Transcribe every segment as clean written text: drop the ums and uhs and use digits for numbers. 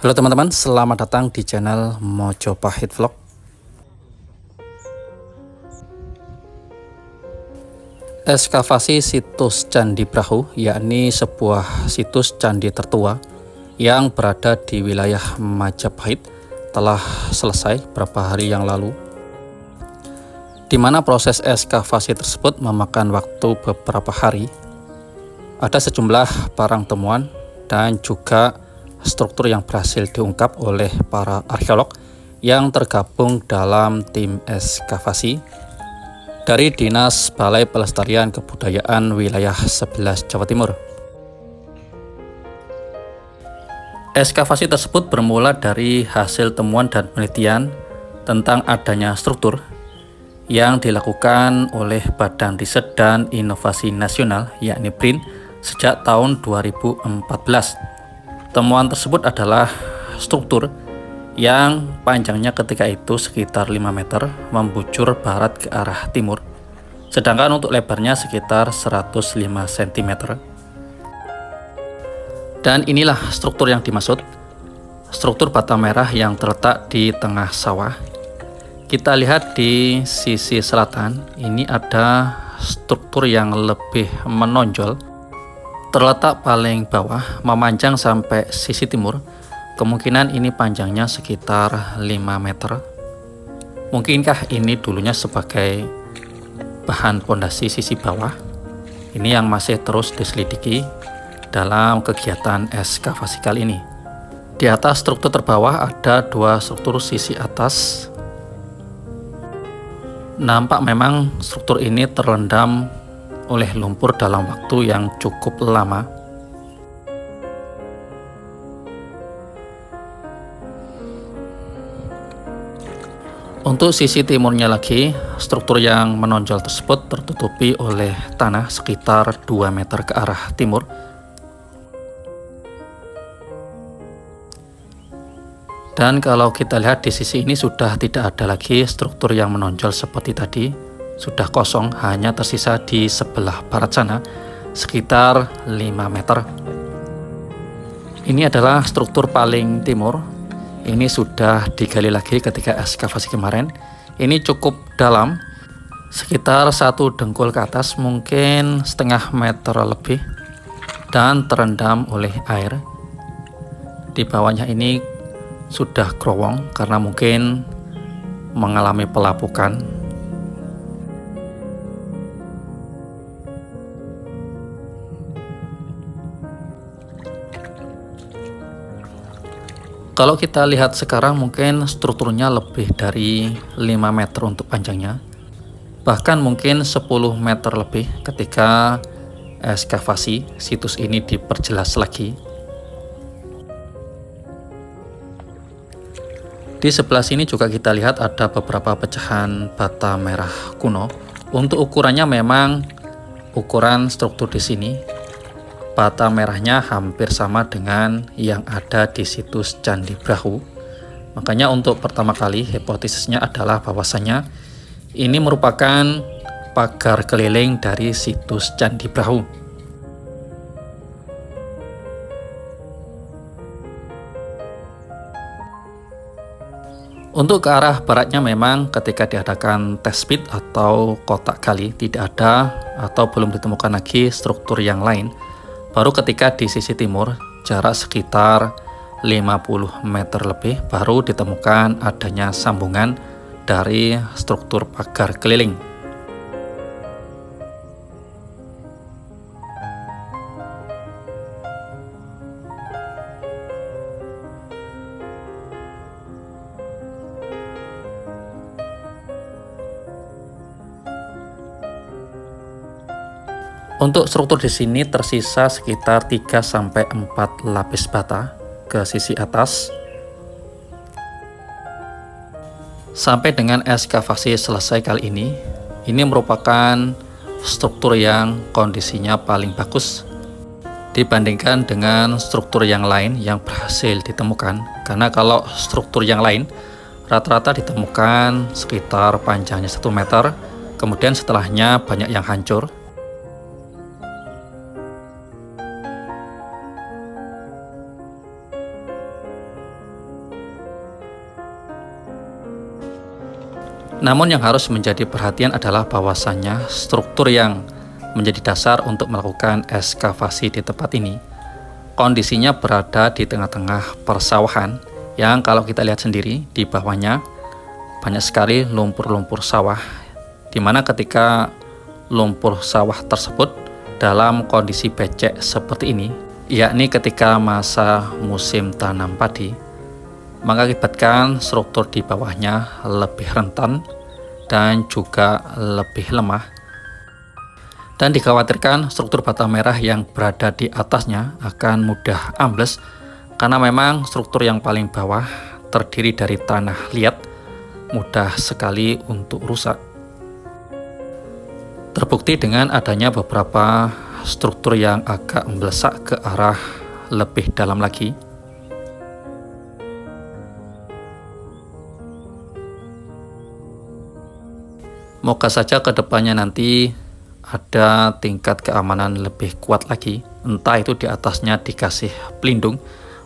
Halo teman-teman, selamat datang di channel Mojopahit Vlog. Ekskavasi situs Candi Brahu, yakni sebuah situs candi tertua yang berada di wilayah Majapahit, telah selesai beberapa hari yang lalu, di mana proses ekskavasi tersebut memakan waktu beberapa hari. Ada sejumlah barang temuan dan juga struktur yang berhasil diungkap oleh para arkeolog yang tergabung dalam tim ekskavasi dari Dinas Balai Pelestarian Kebudayaan Wilayah 11 Jawa Timur. Ekskavasi tersebut bermula dari hasil temuan dan penelitian tentang adanya struktur yang dilakukan oleh Badan Riset dan Inovasi Nasional, yakni BRIN, sejak tahun 2014. Temuan tersebut adalah struktur yang panjangnya ketika itu sekitar 5 meter membujur barat ke arah timur, sedangkan untuk lebarnya sekitar 105 cm. Dan inilah struktur yang dimaksud, struktur bata merah yang terletak di tengah sawah. Kita lihat di sisi selatan, ini ada struktur yang lebih menonjol, terletak paling bawah, memanjang sampai sisi timur. Kemungkinan ini panjangnya sekitar 5 meter. Mungkinkah ini dulunya sebagai bahan pondasi sisi bawah? Ini yang masih terus diselidiki dalam kegiatan ekskavasi kali ini. Di atas struktur terbawah ada dua struktur sisi atas. Nampak memang struktur ini terendam oleh lumpur dalam waktu yang cukup lama. Untuk sisi timurnya lagi, struktur yang menonjol tersebut tertutupi oleh tanah sekitar 2 meter ke arah timur. Dan kalau kita lihat di sisi ini sudah tidak ada lagi struktur yang menonjol seperti tadi. Sudah kosong, hanya tersisa di sebelah barat sana sekitar 5 meter. Ini adalah struktur paling timur. Ini sudah digali lagi ketika ekskavasi kemarin. Ini cukup dalam, sekitar 1 dengkul ke atas, mungkin setengah meter lebih, dan terendam oleh air. Di bawahnya ini sudah growong karena mungkin mengalami pelapukan. Kalau kita lihat sekarang, mungkin strukturnya lebih dari 5 meter untuk panjangnya, bahkan mungkin 10 meter lebih ketika ekskavasi situs ini diperjelas lagi. Di sebelah sini juga kita lihat ada beberapa pecahan bata merah kuno. Untuk ukurannya memang ukuran struktur di sini, bata merahnya hampir sama dengan yang ada di situs Candi Brahu. Makanya untuk pertama kali hipotesisnya adalah bahwasanya ini merupakan pagar keliling dari situs Candi Brahu. Untuk ke arah baratnya memang ketika diadakan test pit atau kotak gali tidak ada atau belum ditemukan lagi struktur yang lain. Baru ketika di sisi timur, jarak sekitar 50 meter lebih, baru ditemukan adanya sambungan dari struktur pagar keliling. Untuk struktur di sini tersisa sekitar 3-4 lapis bata ke sisi atas. Sampai dengan ekskavasi selesai kali ini merupakan struktur yang kondisinya paling bagus dibandingkan dengan struktur yang lain yang berhasil ditemukan. Karena kalau struktur yang lain rata-rata ditemukan sekitar panjangnya 1 meter, kemudian setelahnya banyak yang hancur. Namun yang harus menjadi perhatian adalah bahwasannya struktur yang menjadi dasar untuk melakukan ekskavasi di tempat ini kondisinya berada di tengah-tengah persawahan yang kalau kita lihat sendiri di bawahnya banyak sekali lumpur-lumpur sawah, di mana ketika lumpur sawah tersebut dalam kondisi becek seperti ini, yakni ketika masa musim tanam padi, mengakibatkan struktur di bawahnya lebih rentan dan juga lebih lemah. Dan dikhawatirkan struktur bata merah yang berada di atasnya akan mudah ambles karena memang struktur yang paling bawah terdiri dari tanah liat, mudah sekali untuk rusak. Terbukti dengan adanya beberapa struktur yang agak membelesak ke arah lebih dalam lagi. Moga saja kedepannya nanti ada tingkat keamanan lebih kuat lagi, entah itu di atasnya dikasih pelindung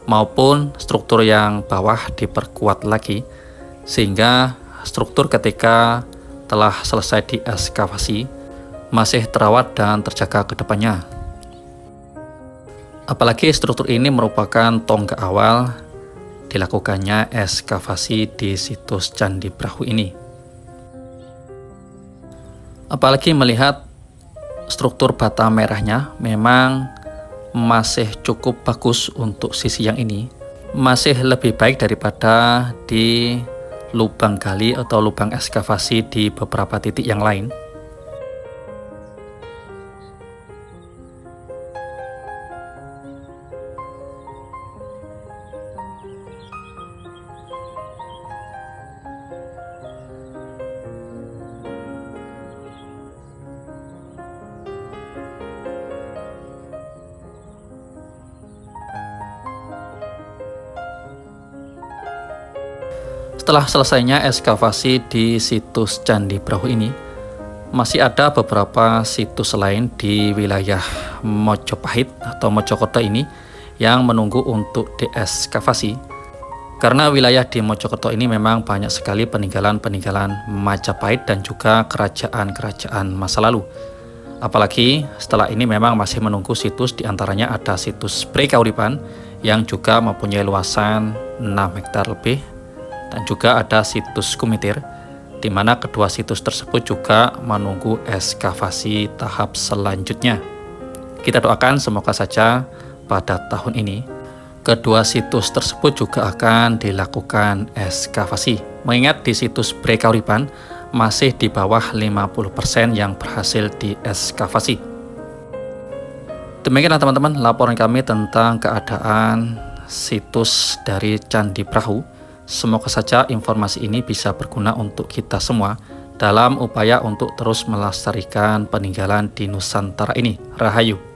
maupun struktur yang bawah diperkuat lagi, sehingga struktur ketika telah selesai diekskavasi masih terawat dan terjaga ke depannya. Apalagi struktur ini merupakan tonggak awal dilakukannya ekskavasi di situs Candi Brahu ini. Apalagi melihat struktur bata merahnya memang masih cukup bagus untuk sisi yang ini, masih lebih baik daripada di lubang gali atau lubang ekskavasi di beberapa titik yang lain. Setelah selesainya ekskavasi di situs Candi Brahu ini, masih ada beberapa situs lain di wilayah Mojopahit atau Mojokerto ini yang menunggu untuk diekskavasi. Karena wilayah di Mojokerto ini memang banyak sekali peninggalan-peninggalan Majapahit dan juga kerajaan-kerajaan masa lalu. Apalagi setelah ini memang masih menunggu situs, diantaranya ada situs Pre Kauripan yang juga mempunyai luasan 6 hektar lebih, dan juga ada situs Kumitir, di mana kedua situs tersebut juga menunggu ekskavasi tahap selanjutnya. Kita doakan semoga saja pada tahun ini kedua situs tersebut juga akan dilakukan ekskavasi. Mengingat di situs Pre Kauripan masih di bawah 50% yang berhasil diekskavasi. Demikianlah teman-teman laporan kami tentang keadaan situs dari Candi Brahu. Semoga saja informasi ini bisa berguna untuk kita semua dalam upaya untuk terus melestarikan peninggalan di Nusantara ini. Rahayu.